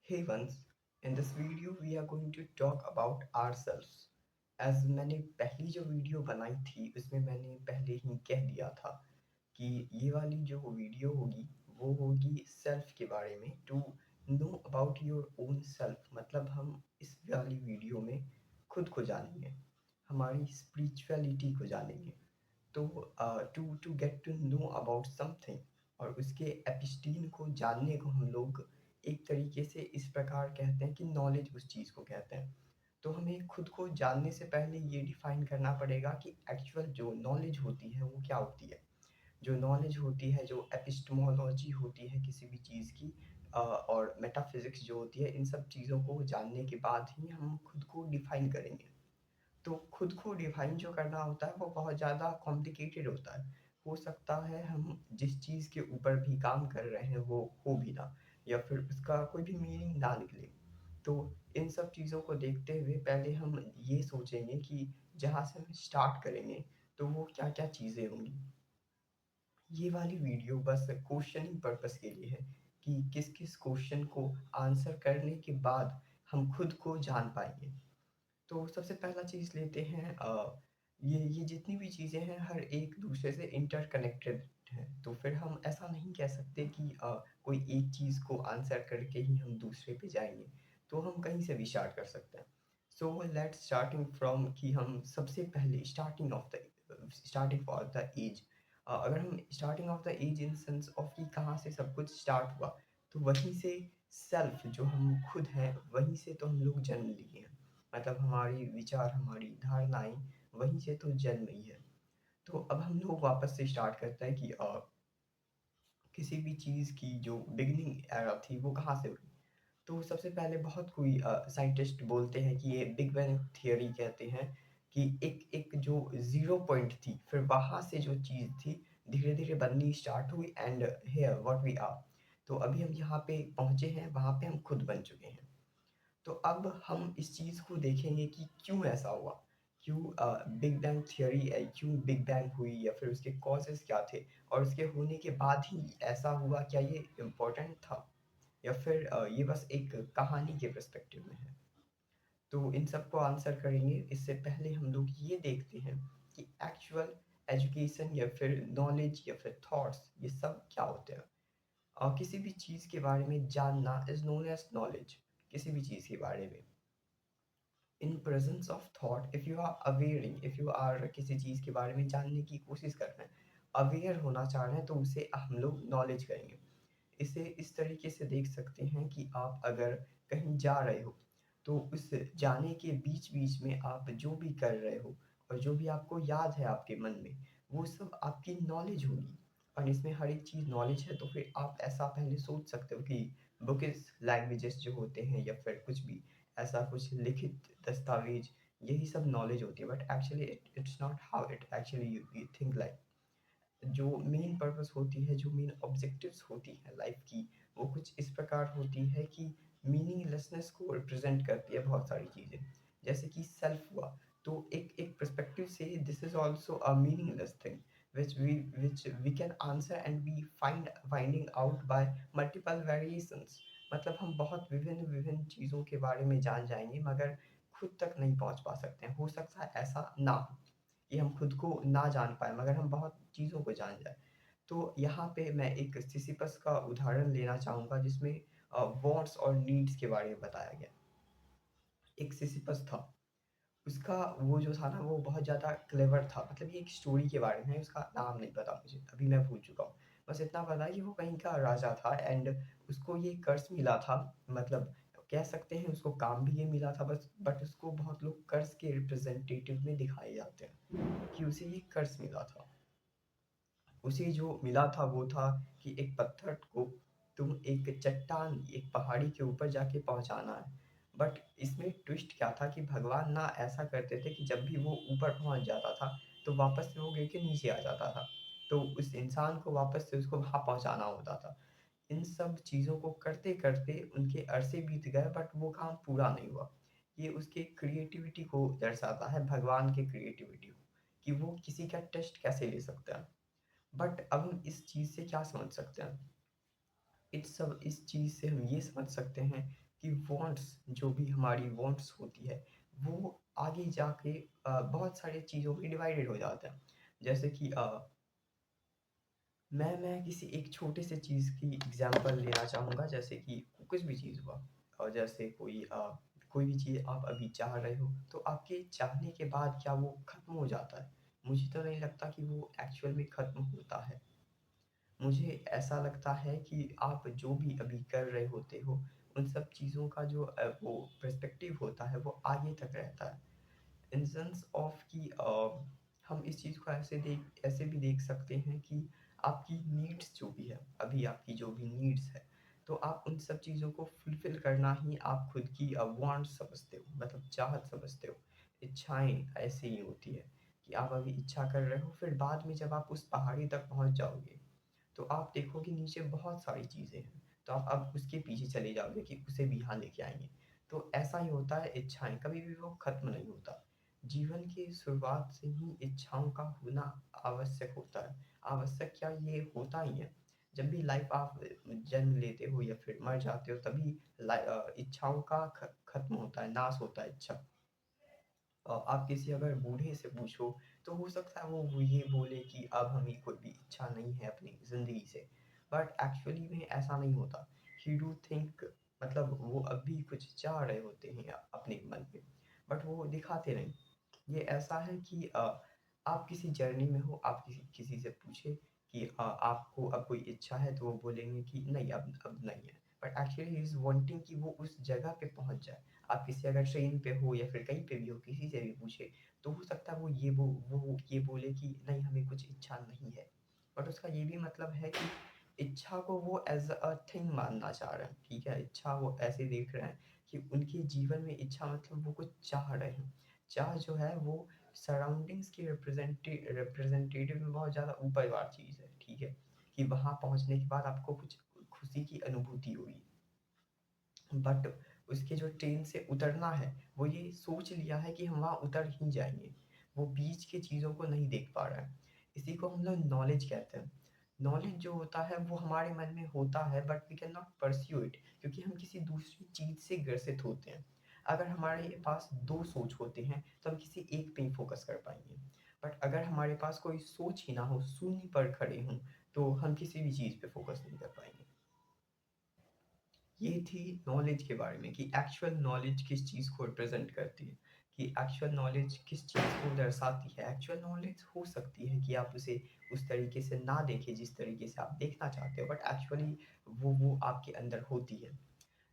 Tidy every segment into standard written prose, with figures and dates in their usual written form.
Hey once, in this video we are going to talk about ourselves. As मैंने पहली जो video बनाई थी उसमें मैंने पहले ही कह दिया था कि ये वाली जो वीडियो होगी वो होगी सेल्फ के बारे में, to know about your own self. मतलब हम इस वाली वीडियो में खुद को जानेंगे, हमारी स्पिरिचुअलिटी को जानेंगे। तो to to get to know about something और उसके एपिस्टीन को जानने को हम लोग एक तरीके से इस प्रकार कहते हैं कि नॉलेज उस चीज़ को कहते हैं। तो हमें खुद को जानने से पहले ये डिफाइन करना पड़ेगा कि एक्चुअल जो नॉलेज होती है वो क्या होती है। जो नॉलेज होती है, जो एपिस्टेमोलॉजी होती है किसी भी चीज़ की, और मेटाफिज़िक्स जो होती है, इन सब चीज़ों को जानने के बाद ही हम खुद को डिफाइन करेंगे। तो खुद को डिफाइन जो करना होता है वो बहुत ज़्यादा कॉम्प्लिकेटेड होता है। हो सकता है हम जिस चीज़ के ऊपर भी काम कर रहे हैं वो हो भी ना, या फिर उसका कोई भी मीनिंग ना निकले। तो इन सब चीज़ों को देखते हुए पहले हम ये सोचेंगे कि जहाँ से हम स्टार्ट करेंगे तो वो क्या-क्या चीज़ें होंगी। ये वाली वीडियो बस क्वेश्चनिंग पर्पस के लिए है कि किस-किस क्वेश्चन को आंसर करने के बाद हम खुद को जान पाएँगे। तो सबसे पहला चीज़ लेते हैं, ये जितनी भी चीज़ें हैं हर एक दूसरे से इंटरकनेक्टेड हैं। तो फिर हम ऐसा नहीं कह सकते कि कोई एक चीज़ को आंसर करके ही हम दूसरे पे जाएँगे। तो हम कहीं से भी स्टार्ट कर सकते हैं। सो लेट्स स्टार्टिंग फ्रॉम कि हम सबसे पहले स्टार्टिंग फॉर द एज। अगर हम starting of the age in sense of कि कहाँ से सब कुछ स्टार्ट हुआ, तो वहीं से सेल्फ जो हम खुद हैं, वहीं से तो हम लोग जन्म लिए हैं। मतलब हमारी विचार, हमारी धारणाएँ वहीं से तो जन्म ही है। तो अब हम लोग वापस से स्टार्ट करते हैं कि किसी भी चीज़ की जो बिगिनिंग एरा थी वो कहाँ से हुई। तो सबसे पहले बहुत कोई साइंटिस्ट बोलते हैं कि ये बिग बैंग थियरी कहते हैं कि एक एक जो ज़ीरो पॉइंट थी, फिर वहाँ से जो चीज़ थी धीरे-धीरे बननी स्टार्ट हुई and here what we are. तो अभी हम यहाँ पे पहुँचे हैं, वहाँ पे हम खुद बन चुके हैं। तो अब हम इस चीज़ को देखेंगे कि क्यों ऐसा हुआ? क्यों बिग बैंग थियरी क्यों बिग बैंग हुई, या फिर उसके कॉज़ेज़ क्या थे? और उसके होने के बाद ही ऐसा हुआ, क्या ये इम्पोर्टेंट था? या फिर ये बस एक कहानी के पर्सपेक्टिव में है? तो इन सब को आंसर करेंगे, इससे पहले हम लोग ये देखते हैं कि एक्चुअल एजुकेशन या फिर नॉलेज या फिर थॉट्स ये सब क्या होते हैं? किसी भी चीज़ के बारे में जानना इज़ नोन एज़ नॉलेज। किसी भी चीज़ के बारे में। In presence of thought, if you are awaring, if you are किसी चीज़ के बारे में जानने की कोशिश कर रहे हैं, अवेयर होना चाह रहे हैं, तो उसे हम लोग नॉलेज कहेंगे। इसे इस तरीके से देख सकते हैं कि आप अगर कहीं जा रहे हो, तो उस जाने के बीच-बीच में आप जो भी कर रहे हो और जो भी आपको याद है आपके मन में, वो सब आपकी नॉलेज होगी। और इसमें हर एक चीज़ नॉलेज है, तो फिर आप ऐसा पहले सोच सकते हो कि बुकिश लैंग्वेजेस जो होते हैं या फिर कुछ भी ऐसा कुछ लिखित दस्तावेज, यही सब नॉलेज होती है। But actually it's not how it actually you think like. जो मेन पर्पस होती है, जो मेन ऑब्जेक्टिव्स होती है लाइफ की, वो कुछ इस प्रकार होती है कि मीनिंगलेसनेस को रिप्रेजेंट करती है बहुत सारी चीज़ें। जैसे कि सेल्फ हुआ, तो एक एक पर्सपेक्टिव से this is also a meaningless thing which we can answer and we finding out by multiple variations। मतलब हम बहुत विभिन्न-विभिन्न चीज़ों के बारे में जान जाएँगे, मगर खुद तक नहीं पहुँच पा सकते हैं। हो सकता है ऐसा ना हो कि हम खुद को ना जान पाएँ, मगर हम बहुत चीज़ों को जान जाएँ। तो यहाँ पे मैं एक सिसिपस का उदाहरण लेना चाहूँगा, जिसमें वांट्स और नीड्स के बारे में बताया गया। एक सिसिपस था, उसका वो जो था ना वो बहुत ज़्यादा क्लेवर था। मतलब ये एक स्टोरी के बारे में है, उसका नाम नहीं पता मुझे, अभी मैं भूल चुका हूँ। बस इतना पता है कि वो कहीं का राजा था एंड उसको ये कर्ज़ मिला था। मतलब कह सकते हैं उसको काम भी ये मिला था, बस बट उसको बहुत लोग कर्ज़ के रिप्रेजेंटेटिव में दिखाए जाते हैं कि उसे ये कर्ज़ मिला था। उसे जो मिला था वो था कि एक पत्थर को तुम एक चट्टान, एक पहाड़ी के ऊपर जाके पहुँचाना है। बट इसमें ट्विस्ट क्या था कि भगवान ना ऐसा करते थे कि जब भी वो ऊपर पहुँच जाता था, तो वापस से वो गिर के नीचे आ जाता था। तो उस इंसान को वापस से उसको वहाँ पहुँचाना होता था। इन सब चीज़ों को करते-करते उनके अरसे बीत गए, बट वो काम पूरा नहीं हुआ। ये उसके क्रिएटिविटी को दर्शाता है, भगवान की क्रिएटिविटी को, कि वो किसी का टेस्ट कैसे ले सकता है। बट अब हम इस चीज़ से क्या समझ सकते हैं? इस चीज़ से हम ये समझ सकते हैं कि वांट्स जो भी हमारी वांट्स होती है वो आगे जाके बहुत सारी चीज़ों में डिवाइडेड हो जाता है। जैसे कि मैं किसी एक छोटे से चीज़ की एग्जांपल लेना चाहूँगा, जैसे कि कुछ भी चीज़ हुआ और जैसे कोई भी चीज़ आप अभी चाह रहे हो तो आपके चाहने के बाद क्या वो ख़त्म हो जाता है? मुझे तो नहीं लगता कि वो एक्चुअल में ख़त्म होता है। मुझे ऐसा लगता है कि आप जो भी अभी कर रहे होते हो, उन सब चीज़ों का जो वो पर्सपेक्टिव होता है वो आगे तक रहता है। इन सेंस ऑफ कि हम इस चीज़ को ऐसे भी देख सकते हैं कि आपकी नीड्स जो भी है, अभी आपकी जो भी नीड्स है, तो आप उन सब चीज़ों को फुलफ़िल करना ही आप खुद की वांट्स समझते हो, मतलब चाहत समझते हो। इच्छाएँ ऐसे ही होती है कि आप अभी इच्छा कर रहे हो, फिर बाद में जब आप उस पहाड़ी तक पहुँच जाओगे, तो आप देखोगे नीचे बहुत सारी चीज़ें हैं, तो आप अब उसके पीछे चले जाओगे कि उसे भी यहाँ लेके आएँगे। तो ऐसा ही होता है इच्छाएँ, कभी भी वो ख़त्म नहीं होता। जीवन की शुरुआत से ही इच्छाओं का होना आवश्यक होता है। आवश्यक क्या, ये होता ही है। जब भी लाइफ़ आप जन्म लेते हो या फिर मर जाते हो तभी इच्छाओं का ख़त्म होता है, नाश होता है इच्छा। आप किसी अगर बूढ़े से पूछो तो हो सकता है वो ये बोले कि अब हमें कोई भी इच्छा नहीं है अपनी ज़िंदगी से। बट एक्चुअली में ऐसा नहीं होता। ही डू थिंक, मतलब वो अब भी कुछ चाह रहे होते हैं अपने मन में, बट वो दिखाते नहीं। ये ऐसा है कि आप किसी जर्नी में हो, आप किसी किसी से पूछे कि आपको अब कोई इच्छा है, तो वो बोलेंगे कि नहीं, अब नहीं है। But actually he is wanting कि वो उस जगह पे पहुँच जाए। आप किसी अगर ट्रेन पे हो या फिर कहीं पे भी हो, किसी से भी पूछे, तो हो सकता है वो ये बोले कि नहीं, हमें कुछ इच्छा नहीं है। बट उसका ये भी मतलब है कि इच्छा को वो एज़ अ थिंग मानना चाह रहे हैं, ठीक है? इच्छा वो ऐसे देख रहे हैं कि उनके जीवन में इच्छा मतलब वो कुछ चाह रहे हैं। चाह जो है वो सराउंडिंग्स की रिप्रेजेंटेटिव में बहुत ज़्यादा ऊपर वाली चीज़ है, ठीक है? कि वहाँ पहुँचने के बाद आपको कुछ खुशी की अनुभूति होगी। बट उसके जो ट्रेन से उतरना है, वो ये सोच लिया है कि हम वहाँ उतर ही जाएँगे। वो बीच की चीज़ों को नहीं देख पा रहा है। इसी को हम लोग नॉलेज कहते हैं। नॉलेज जो होता है वो हमारे मन में होता है, but we can not pursue it, क्योंकि हम किसी दूसरी चीज़ से ग्रसित होते हैं। अगर हमारे पास 2 सोच होते हैं, तो हम किसी एक पे ही फ़ोकस कर पाएँगे। बट अगर हमारे पास कोई सोच ही ना हो, शून्य पर खड़े हों, तो हम किसी भी चीज़ पे फ़ोकस नहीं कर पाएँगे। ये थी नॉलेज के बारे में कि एक्चुअल नॉलेज किस चीज़ को रिप्रेजेंट करती है, कि एक्चुअल नॉलेज किस चीज़ को दर्शाती है। एक्चुअल नॉलेज हो सकती है कि आप उसे उस तरीके से ना देखें जिस तरीके से आप देखना चाहते हो, बट एक्चुअली वो आपके अंदर होती है।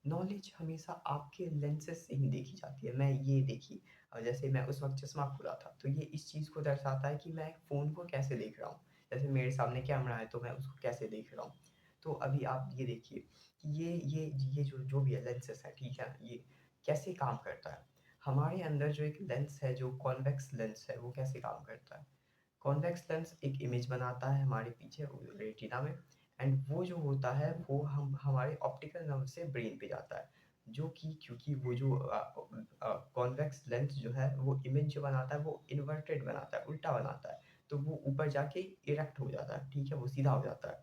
नॉलेज हमेशा आपके लेंसेज़ से ही देखी जाती है। मैं ये देखिए, जैसे मैं उस वक़्त चश्मा खोला था, तो ये इस चीज़ को दर्शाता है कि मैं फ़ोन को कैसे देख रहा हूँ। जैसे मेरे सामने कैमरा है, तो मैं उसको कैसे देख रहा हूँ। तो अभी आप ये देखिए कि ये जो भी है लेंसेज़ है, ठीक है? ये कैसे काम करता है। हमारे अंदर जो एक लेंस है, जो कॉन्वेक्स लेंस है, वो कैसे काम करता है। कॉन्वेक्स लेंस एक इमेज बनाता है हमारे पीछे रेटिना में, एंड वो जो होता है वो हम हमारे ऑप्टिकल नर्व से ब्रेन पे जाता है, जो कि क्योंकि वो जो कॉन्वेक्स लेंस जो है वो इमेज जो बनाता है वो इन्वर्टेड बनाता है, उल्टा बनाता है, तो वो ऊपर जाके इरेक्ट हो जाता है, ठीक है, वो सीधा हो जाता है।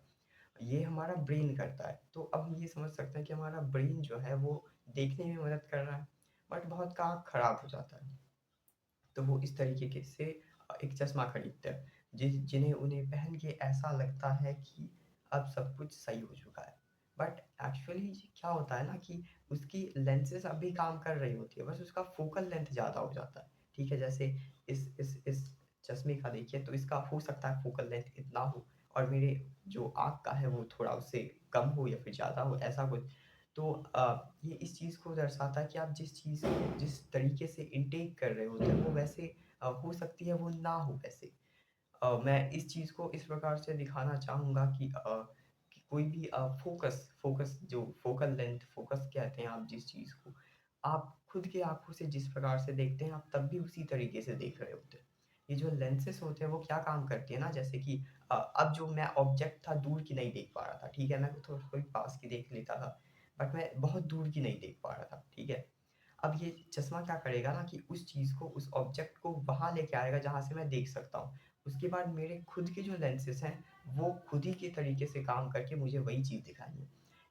ये हमारा ब्रेन करता है। तो अब हम ये समझ सकते हैं कि हमारा ब्रेन जो है वो देखने में मदद कर रहा है, बट बहुत का खराब हो जाता है। तो वो इस तरीके के से एक चश्मा खरीदते हैं, जिन्हें उन्हें पहन के ऐसा लगता है कि अब सब कुछ सही हो चुका है। बट एक्चुअली क्या होता है ना कि उसकी लेंसेज़ अभी काम कर रही होती है, बस उसका फोकल लेंथ ज़्यादा हो जाता है। ठीक है? जैसे इस चश्मे का देखिए, तो इसका हो सकता है फोकल लेंथ इतना हो और मेरे जो आँख का है वो थोड़ा उससे कम हो या फिर ज़्यादा हो, ऐसा कुछ। तो ये इस चीज़ को दर्शाता है कि आप जिस चीज़ को जिस तरीके से इनटेक कर रहे होते हैं वो वैसे हो सकती है वो ना हो वैसे। मैं इस चीज़ को इस प्रकार से दिखाना चाहूँगा कि कोई भी फ़ोकस फ़ोकस जो फ़ोकल लेंथ फ़ोकस कहते हैं आप जिस चीज़ को, आप खुद की आँखों से जिस प्रकार से देखते हैं, आप तब भी उसी तरीके से देख रहे होते हैं। ये जो लेंसेज़ होते हैं वो क्या काम करती है ना, जैसे कि अब जो मैं ऑब्जेक्ट था दूर की नहीं देख पा रहा था, ठीक है? मैं थोड़ी पास की देख लेता था, बट मैं बहुत दूर की नहीं देख पा रहा था, ठीक है? अब ये चश्मा क्या करेगा ना कि उस चीज़ को, उस ऑब्जेक्ट को वहाँ लेके आएगा जहाँ से मैं देख सकता हूँ। उसके बाद मेरे खुद के जो लेंसेज़ हैं, वो खुद ही के तरीके से काम करके मुझे वही चीज़ दिखाएँगे।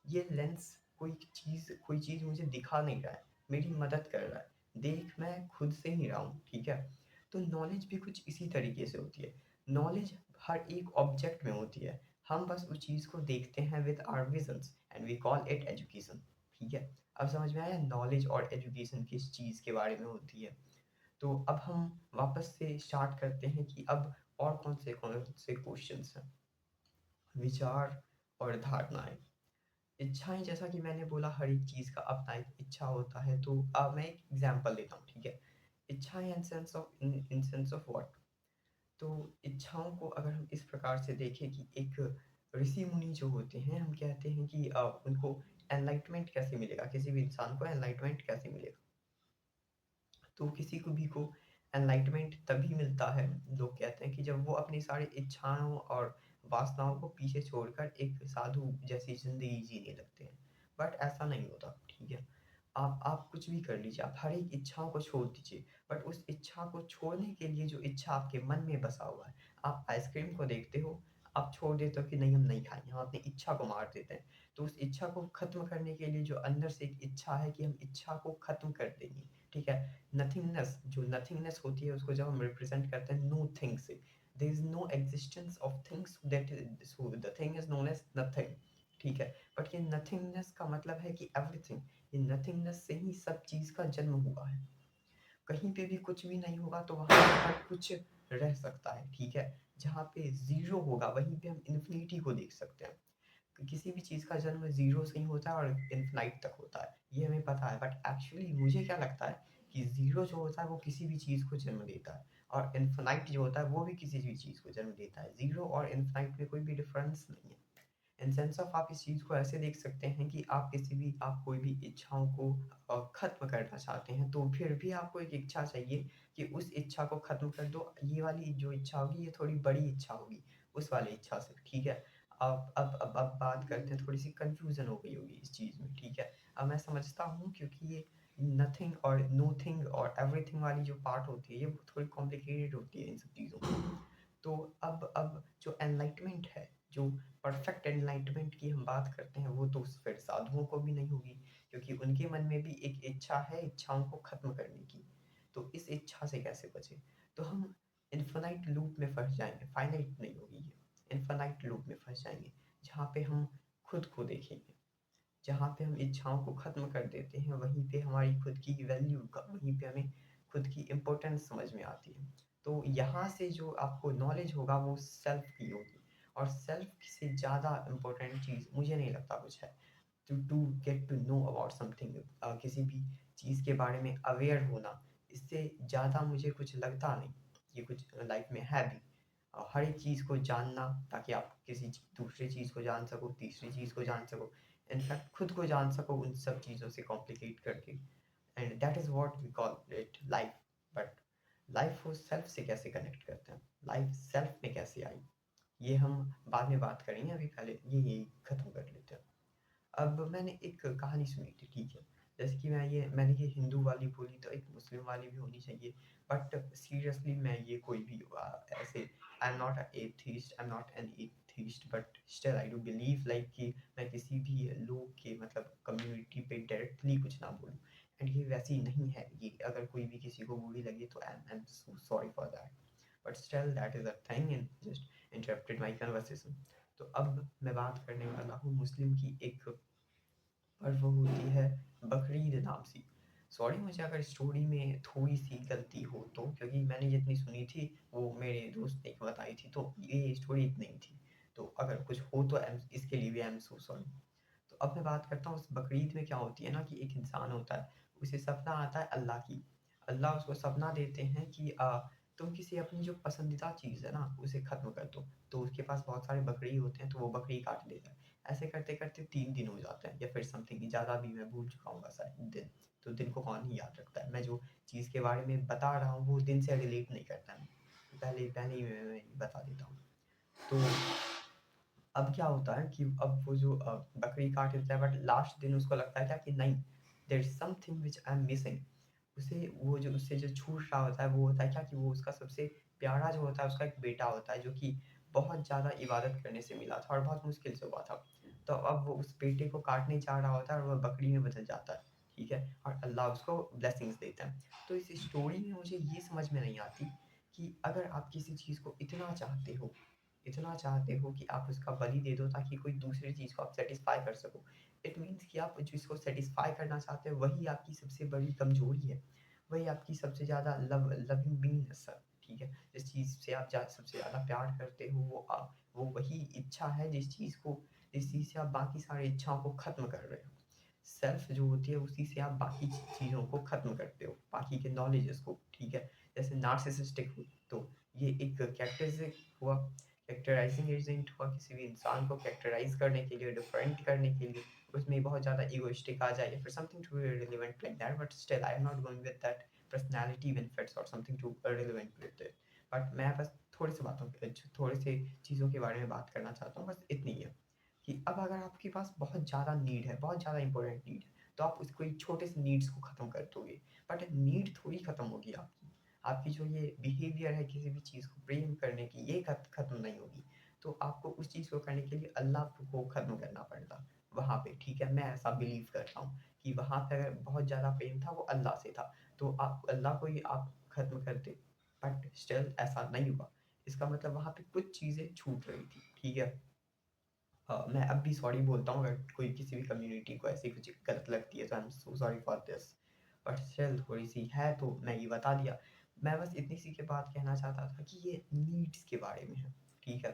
ये लेंस कोई चीज़ मुझे दिखा नहीं रहा है, मेरी मदद कर रहा है, देख मैं खुद से ही रहा हूँ, ठीक है? तो नॉलेज भी कुछ इसी तरीके से होती है। नॉलेज हर एक ऑब्जेक्ट में होती है, हम बस उस चीज़ को देखते हैं with our visions and we call it education, ठीक है? अब समझ में आया नॉलेज और एजुकेशन किस चीज़ के बारे में होती है। तो अब हम वापस से स्टार्ट करते हैं कि अब और कौन से क्वेश्चंस हैं। विचार और धारणाएँ। इच्छाएँ जैसा कि मैंने बोला हर एक चीज़ का अपना एक इच्छा होता है, तो मैं एक एग्ज़ाम्पल देता हूँ, ठीक है? इच्छाएँ इन सेंस ऑफ व्हाट? तो इच्छाओं को अगर हम इस प्रकार से देखें कि एक ऋषि मुनि जो होते हैं, हम कहते हैं कि उनको एनलाइटमेंट कैसे मिलेगा, किसी भी इंसान को एनलाइटमेंट कैसे मिलेगा? तो किसी को भी को एनलाइटमेंट तभी मिलता है, लोग कहते हैं कि जब वो अपनी सारी इच्छाओं और वासनाओं को पीछे छोड़कर एक साधु जैसी ज़िंदगी जीने लगते हैं। बट ऐसा नहीं होता, ठीक है? आप कुछ भी कर लीजिए, आप हर एक इच्छाओं को छोड़ दीजिए, बट उस इच्छा को छोड़ने के लिए जो इच्छा आपके मन में बसा हुआ है, आप आइसक्रीम को देखते हो, आप छोड़ देते हो कि नहीं हम नहीं खाएँगे, हम अपनी इच्छा को मार देते हैं। तो उस इच्छा को ख़त्म करने के लिए जो अंदर से एक इच्छा है कि हम इच्छा को ख़त्म कर देंगे, ठीक है? नथिंगनेस जो नथिंगनेस होती है उसको जब हम रिप्रेजेंट करते हैं नो थिंग से, there is no existence of things that so the thing is known as nothing, ठीक है? बट ये नथिंगनेस का मतलब है कि एवरीथिंग, ये नथिंगनेस से ही सब चीज़ का जन्म हुआ है। कहीं पे भी कुछ भी नहीं होगा तो वहाँ पे हर कुछ रह सकता है, ठीक है? जहाँ पे ज़ीरो होगा वहीं पे हम इन्फिनिटी को देख सकते हैं। किसी भी चीज़ का जन्म ज़ीरो से ही होता है और इनफिनाइट तक होता है, ये हमें पता है। बट एक्चुअली मुझे क्या लगता है कि ज़ीरो जो होता है वो किसी भी चीज़ को जन्म देता है और इनफिनाइट जो होता है वो भी किसी भी चीज़ को जन्म देता है। ज़ीरो और इनफिनाइट में कोई भी डिफरेंस नहीं है। इन सेंस ऑफ आप इस चीज़ को ऐसे देख सकते हैं कि आप कोई भी इच्छाओं को ख़त्म करना चाहते हैं, तो फिर भी आपको एक इच्छा चाहिए कि उस इच्छा को ख़त्म कर दो। ये वाली जो इच्छा होगी ये थोड़ी बड़ी इच्छा होगी, उस वाली इच्छा से, ठीक है? अब बात करते हैं, थोड़ी-सी कन्फ्यूज़न हो गई होगी इस चीज़ में, ठीक है? अब मैं समझता हूँ क्योंकि ये नथिंग और नोथिंग और एवरीथिंग वाली जो पार्ट होती है, ये थोड़ी कॉम्प्लिकेटेड होती है इन सब चीज़ों में। तो अब जो एनलाइटमेंट है, जो परफेक्ट एनलाइटमेंट की हम बात करते हैं, वो तो फिर साधुओं को भी नहीं होगी, क्योंकि उनके मन में भी एक इच्छा है, इच्छाओं को ख़त्म करने की। तो इस इच्छा से कैसे बचें? तो हम इन्फिनाइट लूप में फँस जाएँगे, फाइनाइट नहीं होगी ये, इन्फिनाइट लूप में फँस जाएँगे, जहाँ पे हम खुद को देखेंगे। जहाँ पे हम इच्छाओं को ख़त्म कर देते हैं, वहीं पे हमारी खुद की वैल्यू का वहीं पे हमें खुद की इम्पोर्टेंस समझ में आती है। तो यहाँ से जो आपको नॉलेज होगा वो सेल्फ की होगी और सेल्फ से ज़्यादा इम्पोर्टेंट चीज़ मुझे नहीं लगता कुछ है। To get to know about something, किसी भी चीज़ के बारे में अवेयर होना, इससे ज़्यादा मुझे कुछ लगता नहीं कि कुछ लाइफ में है भी। हर एक चीज़ को जानना ताकि आप किसी दूसरी चीज़ को जान सको, तीसरी चीज़ को जान सको, इनफैक्ट खुद को जान सको उन सब चीज़ों से कॉम्प्लिकेट करके, and that is what we call it life. But life को सेल्फ से कैसे कनेक्ट करते हैं, लाइफ सेल्फ में कैसे आई, ये हम बाद में बात करेंगे, अभी पहले ये ख़त्म कर लेते हैं। अब मैंने एक कहानी सुनी थी, ठीक है? जैसे कि मैंने ये हिंदू वाली बोली तो एक मुस्लिम वाली भी होनी चाहिए। बट सीरियसली मैं ये कोई भी ऐसे आई am not a atheist, I am not an atheist, but still I do believe like कि मैं किसी भी लोग के मतलब कम्युनिटी पे डायरेक्टली कुछ ना बोलूँ। एंड ये वैसी नहीं है, ये अगर कोई भी किसी को बुरी लगी तो I am so sorry for that. But still that is a thing and just interrupted my conversation. तो अब मैं बात करने वाला हूँ मुस्लिम की एक पर्व होती है बकरीद नाम से। सॉरी मुझे अगर स्टोरी में थोड़ी-सी गलती हो तो, क्योंकि मैंने जितनी सुनी थी वो मेरे दोस्त ने बताई थी, तो ये स्टोरी इतनी ही थी। तो अगर कुछ हो तो इसके लिए भी आई एम सो सॉरी। तो अब मैं बात करता हूँ उस बकरीद में क्या होती है ना कि एक इंसान होता है, उसे सपना आता है अल्लाह की। अल्लाह उसको सपना देते हैं कि तुम किसी अपनी जो पसंदीदा चीज़ है ना उसे ख़त्म कर दो। तो उसके पास बहुत सारे बकरी होते हैं तो वो बकरी काट देता है। ऐसे करते-करते 3 दिन हो जाते हैं या फिर समथिंग ज़्यादा भी, मैं भूल चुका हूँ शायद दिन। तो दिन को कौन ही याद रखता है? मैं जो चीज़ के बारे में बता रहा हूँ वो दिन से रिलेट नहीं करता है। तो पहले पहले ही मैं बता देता हूँ। तो अब क्या होता है कि अब वो जो बकरी काट देता है, बट लास्ट दिन उसको लगता है क्या कि नहीं, there is something which I am missing. उसे वो जो उससे जो छूट रहा होता है वो होता है क्या कि वो उसका सबसे प्यारा जो होता है उसका एक बेटा होता है जो कि बहुत ज़्यादा इबादत करने से मिला था और बहुत मुश्किल से हुआ था। तो अब वो उस बेटे को काटने जा रहा होता है और वो बकरी में बदल जाता है, ठीक है? और अल्लाह उसको ब्लेसिंग्स देता है। तो इस स्टोरी में मुझे ये समझ में नहीं आती कि अगर आप किसी चीज़ को इतना चाहते हो कि आप उसका बलि दे दो ताकि कोई दूसरी चीज़ को आप सैटिस्फाई कर सको। इट मीन्स कि आप जिसको सैटिस्फाई करना चाहते हो वही आपकी सबसे बड़ी कमज़ोरी है। वही आपकी सबसे ज़्यादा लविंग बीइंगनेस है, ठीक है? जिस चीज़ से आप सबसे ज़्यादा प्यार करते हो वो वही इच्छा है जिस चीज़ से आप बाकी सारी इच्छाओं को ख़त्म कर रहे हो। सेल्फ जो होती है उसी से आप बाकी चीज़ों को ख़त्म करते हो, बाकी के नॉलेजेस को, ठीक है? जैसे नार्सिसिस्टिक हुई तो ये एक कैरेक्टरिस्टिक हुआ, कैरेक्टराइजिंग एजेंट हुआ किसी भी इंसान को कैरेक्टराइज़ करने के लिए, डिफरेंट करने के लिए, उसमें बहुत ज़्यादा इगोइस्टिक आ जाए या फिर something to relevant like that, but still I am not going with that personality benefits और something to relevant with it. But मैं बस थोड़े से चीज़ों के बारे में बात करना चाहता हूँ, बस इतनी ही है। कि अब अगर आपके पास बहुत ज़्यादा नीड है, बहुत ज़्यादा इम्पोर्टेंट नीड है, तो आप उसको एक छोटे से नीड्स को ख़त्म कर दोगे। बट नीड थोड़ी ख़त्म होगी आपकी। आपकी जो ये बिहेवियर है किसी भी चीज़ को प्रेम करने की, ये ख़त्म नहीं होगी। तो आपको उस चीज़ को करने के लिए अल्लाह को ख़त्म करना पड़ता वहाँ पे, ठीक है? मैं ऐसा बिलीव करता हूँ कि वहाँ पे अगर बहुत ज़्यादा प्रेम था वो अल्लाह से था, तो आप अल्लाह को ही आप ख़त्म करते, बट स्टिल ऐसा नहीं हुआ। इसका मतलब वहाँ पे कुछ चीज़ें छूट रही थी, ठीक है? मैं अब भी सॉरी बोलता हूँ अगर कोई किसी भी कम्युनिटी को ऐसी कुछ गलत लगती है तो I am so sorry for this. But still थोड़ी-सी है तो मैं ये बता दिया। मैं बस इतनी सी के बात कहना चाहता था कि ये नीड्स के बारे में है, ठीक है?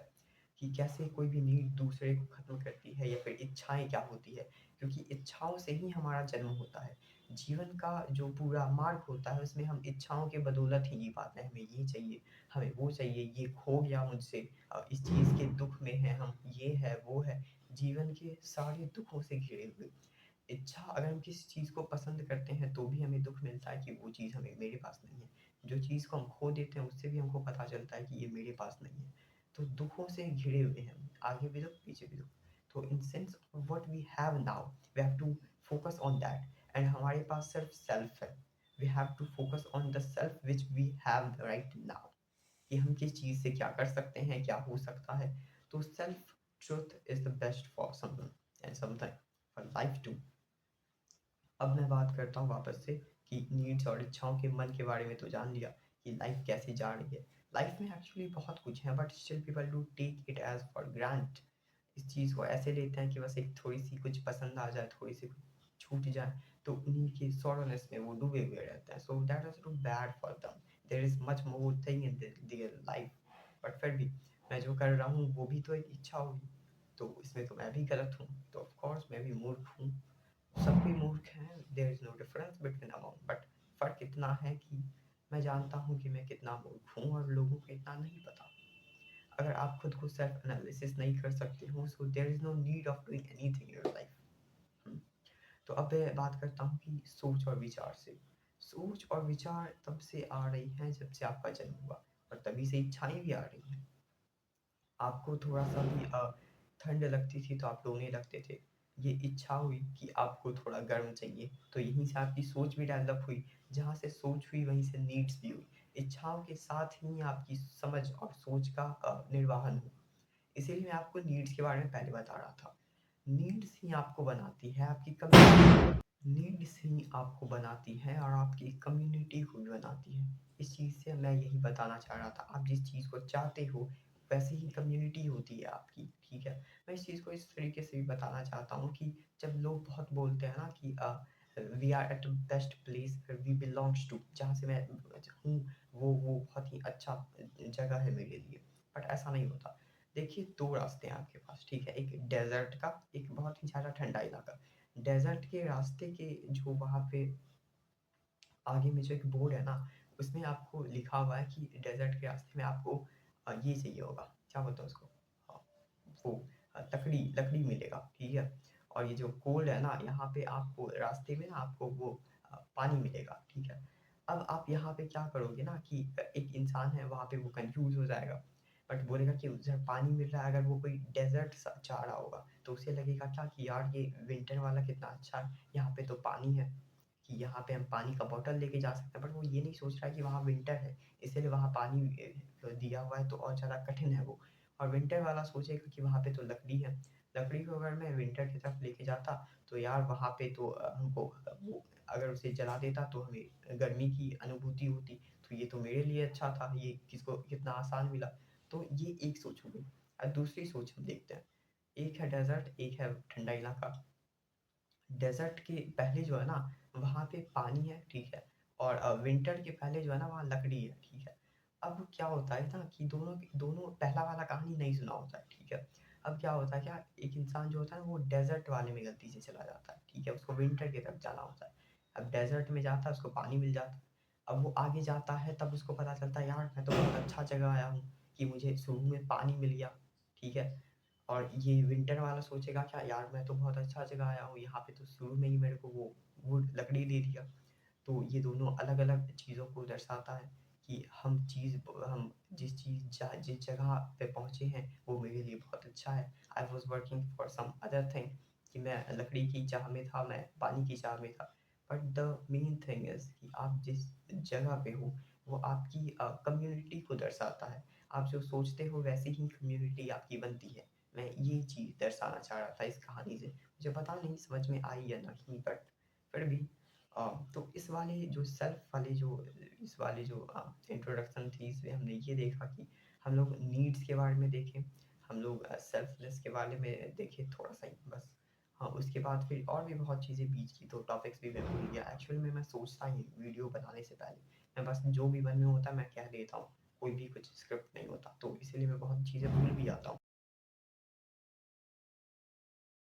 कि कैसे कोई भी नीड दूसरे को ख़त्म करती है या फिर इच्छाएँ क्या होती है, क्योंकि इच्छाओं से ही हमारा जन्म होता है। जीवन का जो पूरा मार्ग होता है उसमें हम इच्छाओं के बदौलत ही जी पाते हैं। हमें ये चाहिए, हमें वो चाहिए, ये खो गया मुझसे, इस चीज़ के दुःख में हैं हम, ये है, वो है, जीवन के सारे दुखों से घिरे हुए। इच्छा अगर हम किसी चीज़ को पसंद करते हैं तो भी हमें दुःख मिलता है कि वो चीज़ हमें मेरे पास नहीं है। जो चीज़ को हम खो देते हैं उससे भी हमको पता चलता है कि ये मेरे पास नहीं है। तो दुखों से घिरे हुए हैं हम, आगे भी दुःख, पीछे भी दुःख। तो in sense of what we have now, we have to focus on that and हमारे पास सिर्फ सेल्फ है। We have to focus on the self which we have right now. कि हम किस चीज़ से क्या कर सकते हैं, क्या हो सकता है। तो self truth is the best for someone and something for life too. अब मैं बात करता हूँ वापस से कि नीड्स और इच्छाओं के मन के बारे में तो जान लिया कि लाइफ कैसे जा रही है। लाइफ में एक्चुअली बहुत कुछ है but still people do take it as for grant. इस चीज़ को ऐसे लेते हैं कि बस एक थोड़ी-सी कुछ पसंद आ जाए, थोड़ी-सी कुछ छूट जाए, तो उन्हीं के सॉरोनेस में वो डूबे हुए रहते हैं। So that is too bad for them. There is much more thing in their life. But फिर भी मैं जो कर रहा हूँ वो भी तो एक इच्छा होगी, तो इसमें तो मैं भी गलत हूँ। तो ऑफ कोर्स मैं भी मूर्ख हूँ। सब कोई मूर्ख हैं, there is no difference between among, but फ़र्क इतना है कि मैं जानता हूँ कि मैं कितना मूर्ख हूँ और लोगों को इतना नहीं पता। अगर आप खुद को सेल्फ एनालिसिस नहीं कर सकते हो so there is no need of doing anything in your life. हुँ, तो अब मैं बात करता हूँ कि सोच और विचार से। सोच और विचार तब से आ रही हैं जब से आपका जन्म हुआ और तभी से इच्छाएँ भी आ रही हैं। आपको थोड़ा-सा भी ठंड लगती थी तो आप रोने लगते थे। ये इच्छा हुई कि आपको थोड़ा गर्म चाहिए, तो यहीं से आपकी सोच भी डेवलप हुई। जहाँ से सोच हुई वहीं से नीड्स भी हुई। इच्छाओं के साथ ही आपकी समझ और सोच का निर्वहन हुआ। इसीलिए मैं आपको नीड्स के बारे में पहले बता रहा था। नीड्स ही आपको बनाती है, आपकी कम्युनिटी नीड्स ही आपको बनाती है और आपकी कम्युनिटी को भी बनाती है। इस चीज़ से मैं यही बताना चाह रहा था, आप जिस चीज़ को चाहते हो वैसे ही कम्युनिटी होती है आपकी, ठीक है? मैं इस चीज़ को इस तरीके से भी बताना चाहता हूँ कि जब लोग बहुत बोलते हैं ना कि we are at the best place we belongs to, जहाँ से मैं हूँ वो बहुत ही अच्छा जगह है मेरे लिए, बट ऐसा नहीं होता। देखिए 2 रास्ते हैं आपके पास, ठीक है? एक डेज़र्ट का, एक बहुत ही ज़्यादा ठंडा इलाका। डेज़र्ट के रास्ते के जो वहाँ पे आगे में जो एक बोर्ड है ना, उसमें आपको लिखा हुआ है कि डेज़र्ट के रास्ते में आपको ये चाहिए होगा, क्या बोलते हैं उसको? अ, वो लकड़ी लकड़ी मिलेगा, ठीक है? और ये जो कोल्ड है ना, यहाँ पे आपको रास्ते में ना आपको वो पानी मिलेगा, ठीक है? अब आप यहाँ पे क्या करोगे ना कि एक इंसान है वहाँ पे वो कन्फ्यूज़ हो जाएगा, बट बोलेगा कि उधर पानी मिल रहा है, अगर वो कोई डेज़र्ट सा चाह रहा होगा, तो उसे लगेगा क्या कि यार ये विंटर वाला कितना अच्छा है, यहाँ पे तो पानी है। कि यहाँ पे हम पानी का बॉटल लेके जा सकते हैं, बट वो ये नहीं सोच रहा है कि वहाँ विंटर है, इसीलिए वहाँ पानी दिया हुआ है तो और ज़्यादा कठिन है वो। और विंटर वाला सोचेगा कि वहाँ पे तो लकड़ी है, लकड़ी को अगर मैं विंटर की तरफ लेके जाता तो यार वहाँ पे तो हमको वो अगर उसे जला देता तो हमें गर्मी की अनुभूति होती, तो ये तो मेरे लिए अच्छा था, ये किसको कितना आसान मिला। तो ये एक सोच हो गई। दूसरी सोच हम देखते हैं, एक है डेज़र्ट, एक है ठंडा इलाका। डेज़र्ट के पहले जो है ना, वहाँ पे पानी है, ठीक है? और विंटर के पहले जो है ना, वहाँ लकड़ी है, ठीक है? अब क्या होता है ना कि दोनों पहला वाला कहानी नहीं सुना होता है, ठीक है? अब क्या होता है, क्या एक इंसान जो होता है ना, वो डेज़र्ट वाले में गलती से चला जाता है, ठीक है? उसको विंटर की तरफ जाना होता है। अब डेज़र्ट में जाता है, उसको पानी मिल जाता है। अब वो आगे जाता है, तब उसको पता चलता है, यार मैं तो बहुत अच्छा जगह आया हूँ कि मुझे शुरू में पानी मिल गया, ठीक है? और ये विंटर वाला सोचेगा क्या, यार मैं तो बहुत अच्छा जगह आया हूँ, यहाँ पे तो शुरू में ही मेरे को वो वुड लकड़ी दे दिया। तो ये दोनों अलग-अलग चीज़ों को दर्शाता है कि हम जिस जगह पे पहुँचे हैं वो मेरे लिए बहुत अच्छा है। I was working for some other thing, कि मैं लकड़ी की चाह में था, मैं पानी की चाह में था। But the main thing is कि आप जिस जगह पे हो वो आपकी कम्युनिटी को दर्शाता है। आप जो सोचते हो वैसी ही कम्युनिटी आपकी बनती है। मैं ये चीज़ दर्शाना चाह रहा था इस कहानी से। मुझे पता नहीं समझ में आई या नहीं, बट फिर भी तो इस वाले जो इंट्रोडक्शन थी, इसमें हमने ये देखा कि हम लोग नीड्स के बारे में देखें, हम लोग सेल्फलेस के बारे में देखें थोड़ा-सा ही बस। हाँ, उसके बाद फिर और भी बहुत चीज़ें बीच की, तो टॉपिक्स भी मैं भूल गया। एक्चुअल में मैं सोचता ही वीडियो बनाने से पहले, मैं बस जो भी मन में होता है मैं कह देता हूँ, कोई भी कुछ स्क्रिप्ट नहीं होता, तो इसीलिए मैं बहुत चीज़ें भूल भी जाता हूँ।